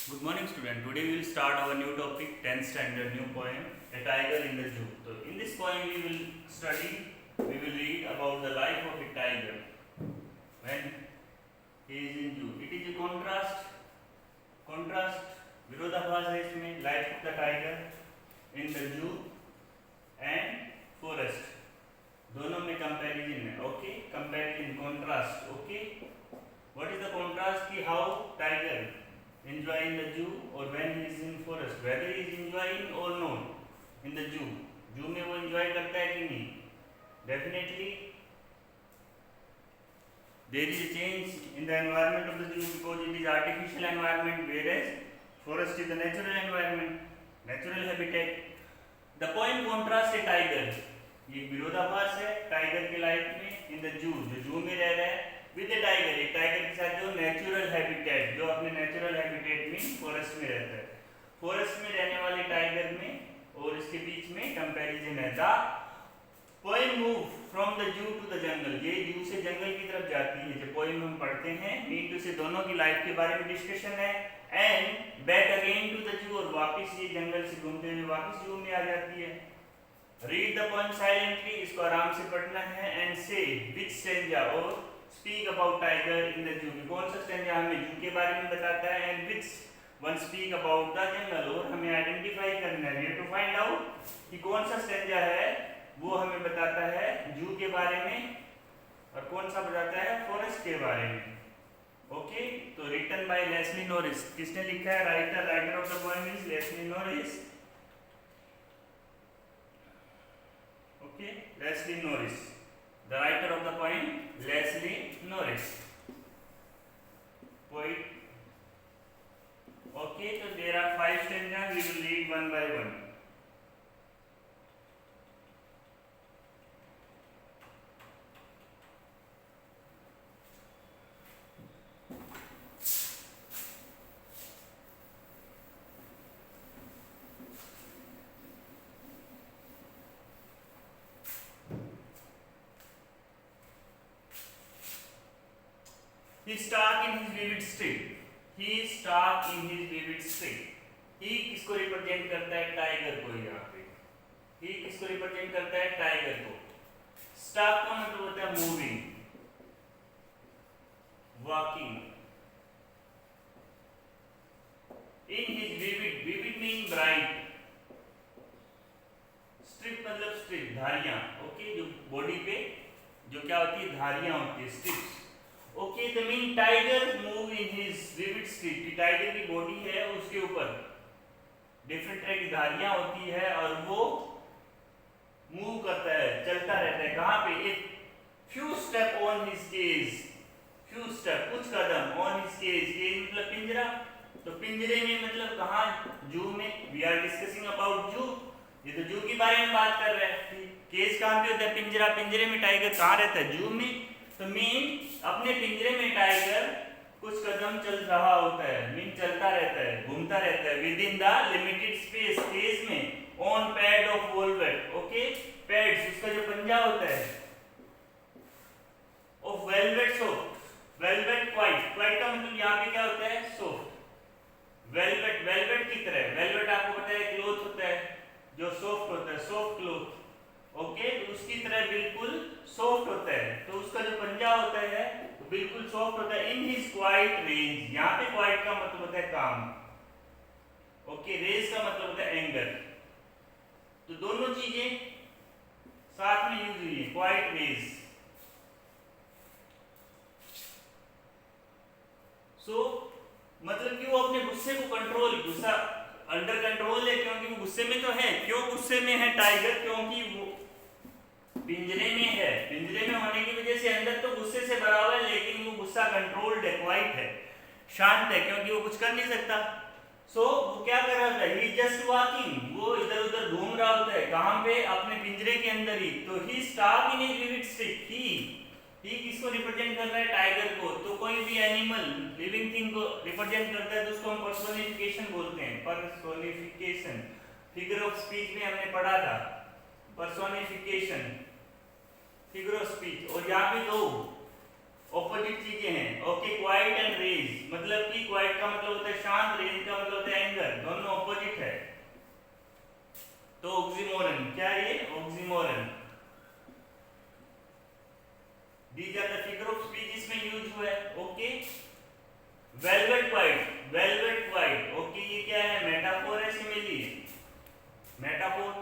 Good morning, student. Today we will start our new topic, 10th standard, new poem, A Tiger in the Zoo. So, in this poem, we will read about the life of a tiger when he is in zoo. It is a contrast, विरोधाभास है इसमें, life of the tiger in the zoo and forest. दोनों में comparison है, okay? Comparison, contrast, okay? What is the contrast कि how tiger enjoy in the zoo or when he is in forest, whether he is enjoying or not in the zoo. Zoo में वो enjoy करता है कि नहीं? Definitely there is a change in the environment of the zoo because it is artificial environment, whereas forest is the natural environment, natural habitat. The poem contrasts a tiger. ये विरोधाभास है tiger के life में in the zoo, जो जू में रह रहा है, विद ए टाइगर, एक टाइगर के साथ जो नेचुरल हैबिटेट, जो अपने नेचुरल हैबिटेट में फॉरेस्ट में रहता है, फॉरेस्ट में रहने वाले टाइगर में और इसके बीच में कंपैरिजन है. The poem move from the zoo to the jungle, ये जू से जंगल की तरफ जाती है. जो पोएम हम पढ़ते हैं मीन टू से दोनों की लाइफ के बारे में डिस्कशन है. And back again to the zoo, और वापस ये जंगल से घूमते हुए वापस जू में आ जाती है. रीड द पोएम साइलेंटली, इसको आराम से पढ़ना है. एंड से विच स्टैंजा, और speak about tiger in the zoo, कौन सा स्टैंजा हमें जू के बारे में बताता है. And which one speak about the jungle, और हमें आइडेंटिफाई करना है, we have to find out कि कौन सा स्टैंजा है वो हमें बताता है जू के बारे में और कौन सा बताता है फॉरेस्ट के बारे में. ओके, तो रिटन बाय लेस्ली नॉरिस, किसने लिखा है? Writer of the poem is Leslie Norris. Okay, Leslie Norris, the writer of the poem, Leslie Norris, poet. Okay, so there are 5 stanzas. We will read one by one. He is stark in his vivid state. He is stark in his vivid state. He किसको represent करता है? Tiger को. यहाँ पे he किसको represent करता है? Tiger को. स्टार्क का मतलब होता है moving, walking. In his vivid, vivid mean bright. Strip मतलब स्ट्रिप, धारियां. ओके, जो बॉडी पे जो क्या होती है? धारियां होती है, strips. Okay, the mean tiger move in his vivid strip, tiger की बॉडी है उसके ऊपर डिफरेंट तरह की धारियां होती है और वो मूव करता है, चलता रहता है. कहाँ पे? एक few step on his cage, few step, कुछ कदम, ऑन हिज केज. केज मतलब पिंजरा, तो पिंजरे में मतलब कहाँ? जू में. वी आर डिस्कसिंग अबाउट जू, ये तो जू के बारे में बात कर रहे हैं. केज कहाँ पे होता है? पिंजरा. पिंजरे में टाइगर कहाँ रहता है? जू में. तो मीन अपने पिंजरे में टाइगर कुछ कदम चल रहा होता है, मीन चलता रहता है, घूमता रहता है within the limited space, cage में, on pad of velvet. Okay, pads, उसका जो पंजा होता है, of velvet, soft. Velvet quiet, quiet का मतलब यहाँ पे क्या होता है? सॉफ्ट. वेलवेट, वेलवेट की तरह. वेलवेट आपको पता है क्लॉथ होता है जो सॉफ्ट होता है, सॉफ्ट क्लॉथ. ओके, तो उसकी तरह बिल्कुल सॉफ्ट होता है. तो उसका जो पंजा होता है तो बिल्कुल सॉफ्ट होता है. इन हिज क्वाइट रेंज, यहाँ पे क्वाइट का मतलब होता है काम. ओके, रेज का मतलब होता है एंगर. तो दोनों चीजें साथ में यूज हुई है, क्वाइट रेज. सो मतलब कि वो अपने गुस्से को कंट्रोल, गुस्सा अंडर कंट्रोल है, क्योंकि वो गुस्से में तो है. क्यों गुस्से में है टाइगर? क्योंकि वो पिंजरे में है. पिंजरे में होने की वजह से अंदर तो गुस्से से भरा हुआ है, लेकिन वो गुस्सा कंट्रोल्ड है, क्वाइट है, शांत है, क्योंकि वो कुछ कर नहीं सकता. सो वो क्या कर रहा था? ही जस्ट वॉकिंग, वो इधर उधर घूम रहा होता है. कहाँ पे? अपने पिंजरे के अंदर ही. तो he stark in his vivid strip. He किसको रिप्रेजेंट कर रहा है? टाइगर को. तो कोई भी एनिमल, लिविंग थिंग को रिप्रेजेंट करता है तो उसको हम पर्सोनिफिकेशन बोलते हैं. पर्सोनिफिकेशन, फिगर ऑफ स्पीच में हमने पढ़ा था, पर्सोनिफिकेशन, फिगर ऑफ स्पीच. और यहाँ पे दो ऑपोजिट चीजें हैं. Okay, quiet and rage. मतलब कि क्वाइट का मतलब होता है शांत, रेंज का मतलब होता है एंगर, दोनों ऑपोजिट है। तो ऑक्सीमोरन, क्या ये oxymoron. These are the figure of speech इसमें यूज हुआ है। Okay, velvet quiet, velvet quiet, okay ये क्या है, मेटाफोर है, सिमिली है, मेटाफोर।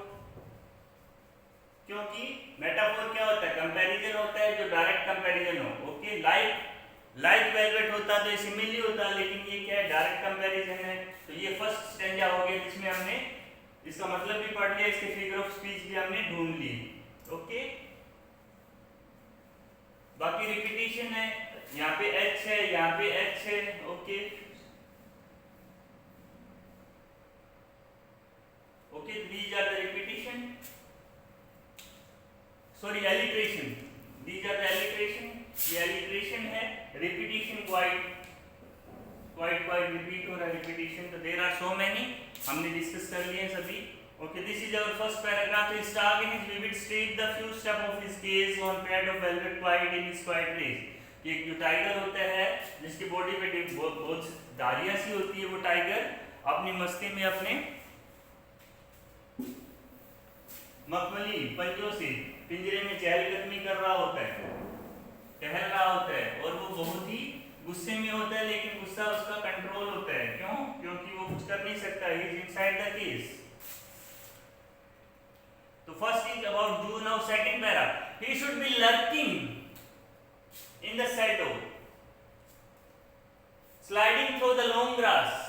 क्योंकि मेटाफोर क्या होता है, कंपैरिजन होता है, जो डायरेक्ट कंपैरिजन हो। ओके, लाइक वेलवेट होता तो सिमिली होता, लेकिन ये क्या है, डायरेक्ट कंपैरिजन है। तो ये फर्स्ट स्टेंजा हो गया जिसमें हमने इसका मतलब भी पढ़ लिया, इसके फिगर ऑफ स्पीच भी हमने ढूंढ ली। ओके, बाकी रिपीटिशन है, यहाँ पे एच है, यहाँ पे एच है। Okay okay, these are the repetition, sorry alliteration, these are the alliteration, ये alliteration है, repetition quite repeat हो रहा है, repetition। तो there are so many, हमने डिस्कस कर लिए सभी। Okay, this is our first paragraph. The Stark in his vivid state the few step of his gaze on pad of velvet quiet in his quiet race। ये जो tiger होता है जिसकी body पे बहुत धारियां सी होती है, वो टाइगर अपनी मस्ती में अपने मखमली पंजों से पिंजरे में चहलकदमी कर रहा होता है, टहल रहा होता है, और वो बहुत ही गुस्से में होता है, लेकिन गुस्सा उसका कंट्रोल होता है। क्यों? क्योंकि वो कुछ कर नहीं सकता, he is inside the case. तो फर्स्ट इज अबाउट जू। Now second para, he should be lurking in the shadow, sliding through the long grass,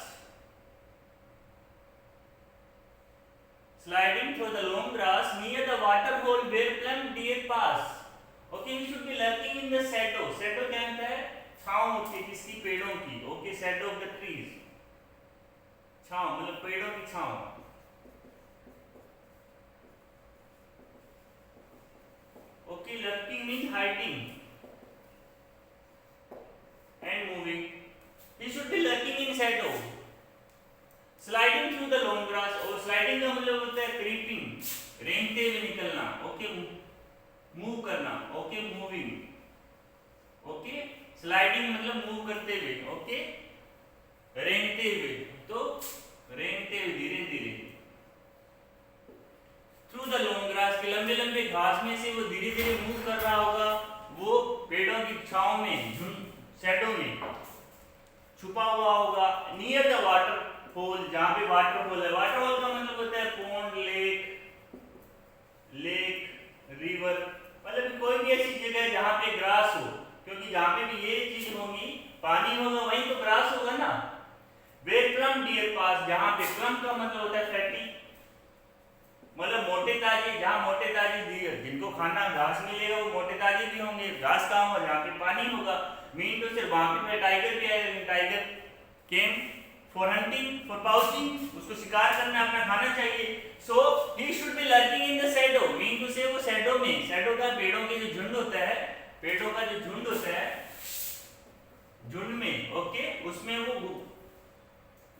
sliding through the long grass near the water hole where plump deer pass। Okay, he should be lurking in the shadow। shadow क्या होता है, छांव होती है किसकी, पेड़ों की। Okay, shadow of the trees, छांव मतलब पेड़ों की छांव। Okay, lurking means hiding and moving। he should be lurking in shadow, sliding through the long grass, और स्लाइडिंग का मतलब होता है क्रीपिंग, रेंगते हुए निकलना। ओके, मूव करना। Okay, moving. ओके, स्लाइडिंग मतलब मूव करते हुए। ओके, रेंगते हुए, तो रेंगते हुए धीरे धीरे। थ्रू द लॉन्ग ग्रास, के लंबे लंबे घास में से वो धीरे धीरे मूव कर रहा होगा, वो पेड़ों की छांव में, शैडो में छुपा हुआ होगा। नियर द वाटर होल, जहां पे वाटर होल है, वाटर होल का मतलब होता है पॉन्ड, लेक, रिवर, मतलब कोई भी ऐसी जगह है जहां पे ग्रास हो, क्योंकि जहां पे भी ये चीज होगी, पानी होगा, वहीं तो ग्रास होगा ना। वेयर प्लम डियर पास, जहां पे प्लम का मतलब होता है फैटी, मतलब मोटे ताजे, जहां मोटे ताजे डियर, जिनको खाना घास मिलेगा वो मोटे ताजे भी होंगे, घास कहाँ होगा, जहां पे पानी होगा। मीन तो सिर्फ वहां पे टाइगर भी आएगा, tiger came for hunting, for poaching, उसको शिकार करना, अपना खाना चाहिए। So he should be lurking in the shadow, mean to say वो शैडो में, शैडो का पेड़ों के जो झुंड होता है, पेड़ों का जो झुंड होता है, झुंड में। ओके, उसमें वो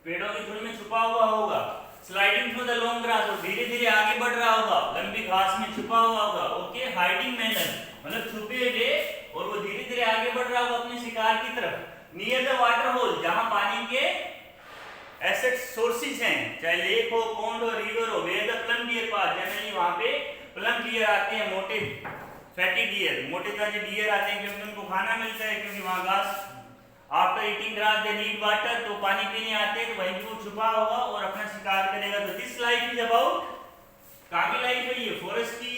पेड़ों के झुंड में छुपा हुआ होगा। Sliding through the long grass, और धीरे धीरे आगे बढ़ रहा होगा, लंबी घास में छुपा हुआ होगा। ओके, हाइडिंग मैनर मतलब छुपे हुए, और वो धीरे धीरे आगे बढ़ रहा होगा अपने शिकार की तरफ। नियर द वाटर होल, जहां पानी के एसेट सोर्सेज हैं, चाहे लेक हो, पॉन्ड हो, रिवर हो, where the plump deer pass, generally वहां पे प्लम डियर आते हैं, मोटे फैटी डियर, मोटे ताजे डियर आते हैं, क्योंकि उनको खाना मिलता है, क्योंकि वहां घास, after eating grass they need water, तो पानी पीने आते हैं, तो वहीं पे वो छुपा होगा और अपना शिकार करेगा। तो दिस लाइफ इज अबाउट, काफी लाइफ है ये फॉरेस्ट की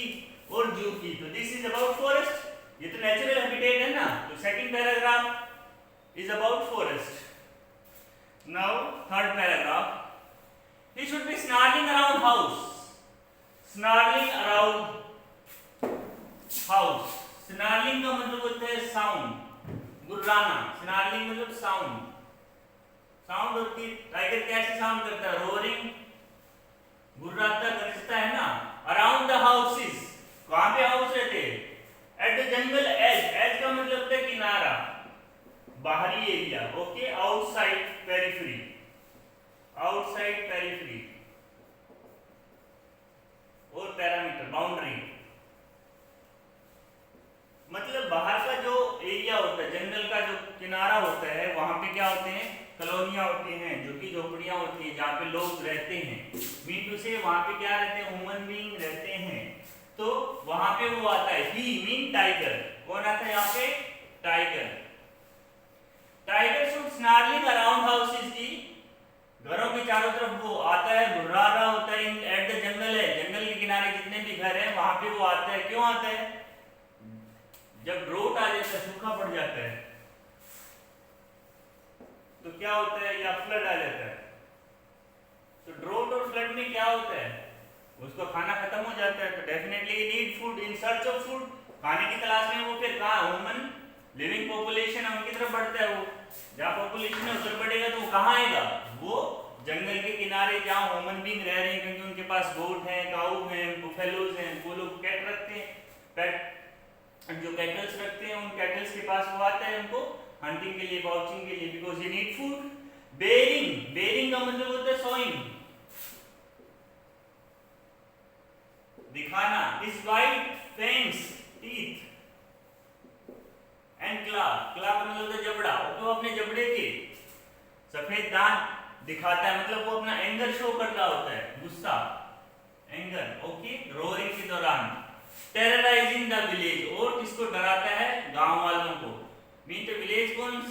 और जू की। तो दिस इज अबाउट फॉरेस्ट, ये तो नेचुरल हैबिटेट है ना। तो second paragraph is about forest. Now third paragraph, he should be snarling around house, snarling around house। snarling का मतलब होता है साउंड, गुर्राना। snarling मतलब साउंड, साउंड होती है, टाइगर कैसे साउंड करता है, रोरिंग, गुर्राता, गरजता है ना। अराउंड द हाउसेस, कहां पे हाउस रहते हैं, at the jungle edge, edge का मतलब होता है किनारा, बाहरी area. Okay, outside periphery, outside periphery, और पैरामीटर बाउंड्री, मतलब बाहर का जो एरिया होता है, जंगल का जो किनारा होता है वहां पे क्या होते हैं, कॉलोनियां होती हैं, जो कि झोपड़ियां होती हैं जहाँ पे लोग रहते हैं, मीन टू से वहां पे क्या रहते हैं, ह्यूमन बीइंग रहते हैं। तो वहां पे वो आता है, ही मीन टाइगर, कौन आता है यहाँ पे, tiger. Tiger should snarling around houses की, घरों के चारों तरफ वो आता है, घुर्रा रहा होता है, एट द जंगल है, जंगल के किनारे जितने भी घर हैं वहां पे वो आता है। क्यों आता है, जब ड्रोट आ जाता है, सूखा पड़ जाता है, तो क्या होता है, या फ्लड आ जाता है, तो ड्रोट और फ्लड में क्या होता है, उसका खाना खत्म हो जाता है, तो definitely need food, in search of food, खाने की तलाश में वो फिर कहाँ, ह्यूमन लिविंग पॉपुलेशन है उनकी तरफ बढ़ता है। वो जहाँ पॉपुलेशन है उधर बढ़ेगा तो वो कहाँ आएगा, वो जंगल के किनारे जहाँ ह्यूमन बीइंग रह रहे हैं, क्योंकि उनके पास गोट हैं, काऊ हैं, बुफेलोज हैं, वो लोग कैट रखते हैं, पेट जो कैटल्स रखते हैं, उन कैटल्स के पास वो आता है उनको हंटिंग के लिए, वाचिंग के लिए, बिकॉज ये नीड फूड। बेरिंग, बेरिंग का मतलब होता है सोइंग, दिखाना, इज वाइट फेंग्स टीथ एंड क्ला, क्ला का मतलब होता है जबड़ा, वो अपने जबड़े के सफेद दांत दिखाता है, मतलब वो अपना एंगर शो कर रहा होता है, गुस्सा, एंगर, ओके, रोरिंग के दौरान। टेरराइजिंग द विलेज, और किसको डराता है, गांव वालों को, मीन द विलेज कौन,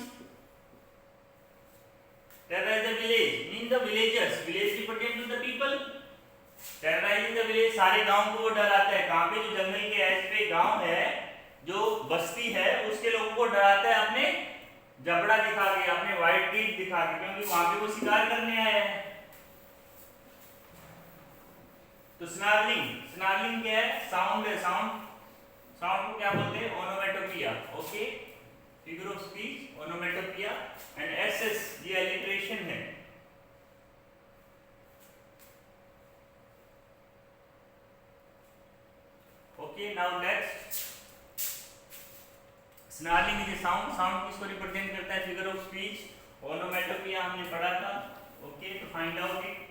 terrorize the village mean the villagers, village represent to the people, terrorizing the village, सारे गांव को वो डराता है, कहां पे, जो जंगल के एज पे गांव है, जो बस्ती है, उसके लोगों को डराता है अपने जबड़ा दिखा के, अपने व्हाइट टीथ दिखा के, क्योंकि वहां पे वो शिकार करने आए हैं। तो स्नार्लिंग, स्नार्लिंग क्या है, साउंड है, साउंड, साउंड को क्या बोलते हैं, onomatopoeia, okay, figure of speech, onomatopoeia, and SS ये अलिटरेशन है। Okay, now next, snarling is a sound, sound किसको रिप्रेजेंट करता है, फिगर ऑफ स्पीच, ओनोमेटोपिया हमने पढ़ा था, ओके, तो फाइंड आउट इट।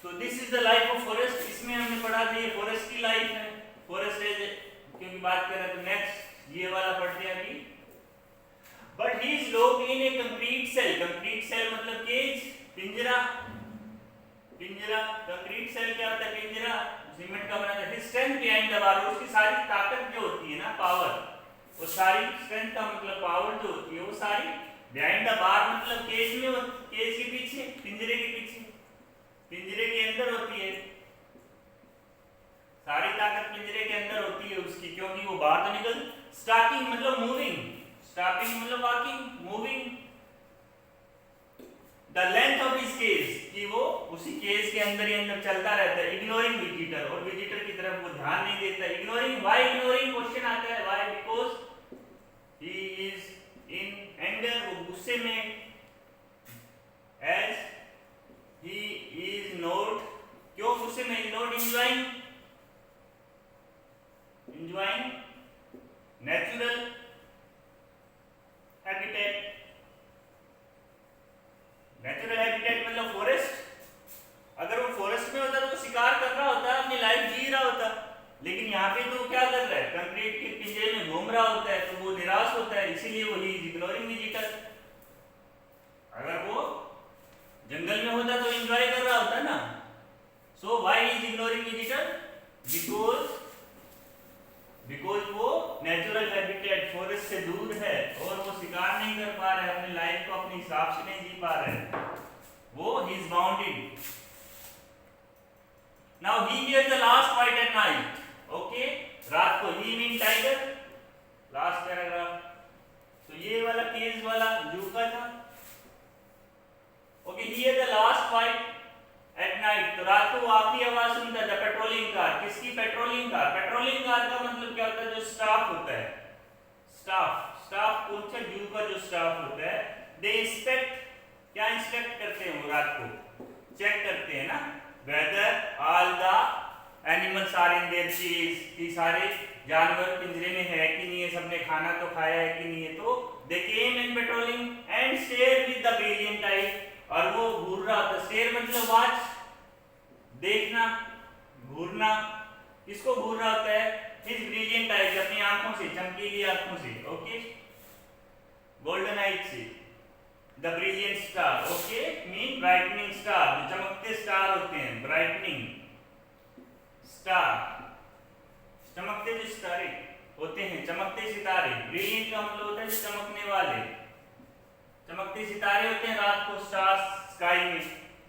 तो this is the life of forest, इसमें हमने पढ़ा था ये फॉरेस्ट की लाइफ है, फॉरेस्ट है क्योंकि बात कर रहे हैं, तो नेक्स्ट ये वाला पढ़ते हैं अभी। But he is locked in a concrete cell, concrete cell मतलब केज, पिंजरा, पिंजरा, कंक्रीट सेल क्या होता है, पिंजरा, सीमेंट का बना था। स्ट्रेंथ बिहाइंड द बार, उसकी सारी ताकत जो होती है ना, पावर, वो सारी, स्ट्रेंथ का मतलब पावर जो होती है वो सारी, बिहाइंड द बार मतलब केज में, केज के पीछे, पिंजरे के पीछे, पिंजरे के अंदर होती है, सारी ताकत पिंजरे के अंदर होती है उसकी, क्योंकि वो बाहर तो निकल, स्टॉकिंग मतलब मूविंग, स्टॉकिंग मतलब walking, moving, the length of his cage, कि वो उसी केज के अंदर ही अंदर चलता रहता है, इग्नोरिंग विजिटर, और विजिटर की तरफ वो ध्यान नहीं देता, इग्नोरिंग, व्हाई इग्नोरिंग क्वेश्चन आता है, why, because he is in anger, वो गुस्से में, एज ही इज नॉट, क्यों गुस्से में, is not enjoying, enjoying natural habitat, natural habitat मतलब फॉरेस्ट, अगर वो फॉरेस्ट में होता तो वो शिकार कर रहा होता, अपनी लाइफ जी रहा होता, लेकिन यहाँ पे तो क्या कर रहा है, कंक्रीट के पिंजरे में घूम रहा होता है, तो वो निराश होता है, इसीलिए वो ही इग्नोरिंग विजिटर। अगर वो जंगल में होता तो एंजॉय कर रहा होता ना, so why is ignoring visitor, because वो नेचुरल हैबिटेट फॉरेस्ट से दूर है, और वो शिकार नहीं कर पा रहा है, अपनी लाइफ को अपने हिसाब से नहीं जी पा रहा है, वो he is bounded. Now he hears the last fight at night, okay, रात को, ही मीन टाइगर, लास्ट पैराग्राफ, तो ये वाला केज वाला जू का था, okay, here the last fight at night, तो रात को वो आखिरी आवाज सुनता है, द पेट्रोलिंग कार, किसकी, पेट्रोलिंग कार, पेट्रोलिंग कार का मतलब क्या होता है, जो स्टाफ होता है, स्टाफ, स्टाफ पूछे जू का जो स्टाफ होता है, दे इंस्पेक्ट, क्या इंस्पेक्ट करते हैं वो, रात को चेक करते हैं ना, whether all the animals are in their cage, कि सारे जानवर पिंजरे में है कि नहीं है, सबने खाना तो खाया है कि नहीं है, तो they came in patrolling and stare with the brilliant eye, और वो घूर रहा था, स्टेयर मतलब वॉच, देखना, घूरना, किसको घूर रहा होता है, हिज ब्रिलियंट आईज, अपनी आंखों से, चमकीली आंखों से, ओके, नाइट से. The brilliant star, okay, mean brightening star, जो चमकते स्टार होते हैं, ब्राइटनिंग स्टार, चमकते जो सितारे होते हैं, चमकते सितारे. ब्रिलियंट का मतलब होता है चमकने वाले, चमकते सितारे होते हैं रात को स्टार्स स्काई में,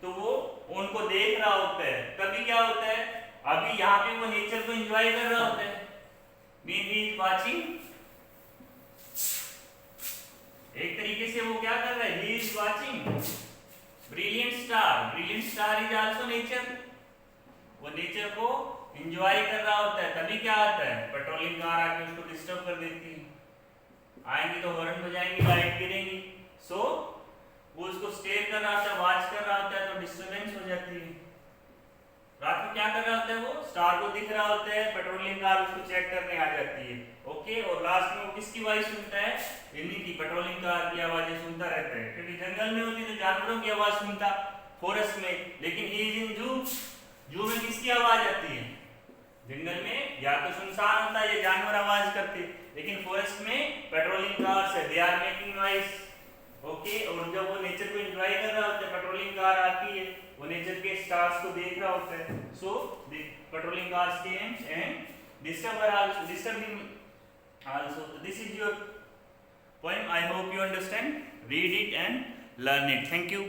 तो वो उनको देख रहा होता है. कभी क्या होता है, अभी यहाँ पे वो नेचर को एंजॉय कर रहा होता है, मीन ही इज वाचिंग. एक तरीके से वो क्या कर रहा है, he is watching brilliant star. Brilliant star is also nature, वो नेचर को एंजॉय कर रहा होता है. तभी क्या आता है, पेट्रोलिंग कार आके उसको डिस्टर्ब कर देती है. आएंगी तो हॉर्न बजाएंगी, लाइट गिरेंगी, सो वो उसको स्टेयर कर रहा होता है, वॉच कर रहा होता है, तो डिस्टर्बेंस हो जाती है. रात में क्या कर रहा होता है, वो स्टार को दिख रहा होता है, पेट्रोलिंग कार उसको चेक करने आ जाती है, ओके. और लास्ट में वो किसकी आवाज सुनता है, इन्हीं की, पेट्रोलिंग कार की आवाजें सुनता रहता है. क्योंकि जंगल में होती तो जानवरों की आवाज सुनता, फॉरेस्ट में. लेकिन ही इज इन जू, जू में किसकी आवाज आती है, जंगल में या तो सुनसान होता है या जानवर आवाज करते, लेकिन फॉरेस्ट में पेट्रोलिंग कार्स है, they are making noise, okay. और जब वो नेचर को एंजॉय कर रहा होता है, पेट्रोलिंग कार आती है, वो नेचर के स्टार्स को देख रहा होता है, so the patrolling cars came and disturb him also. This is your poem. I hope you understand. Read it and learn it. Thank you.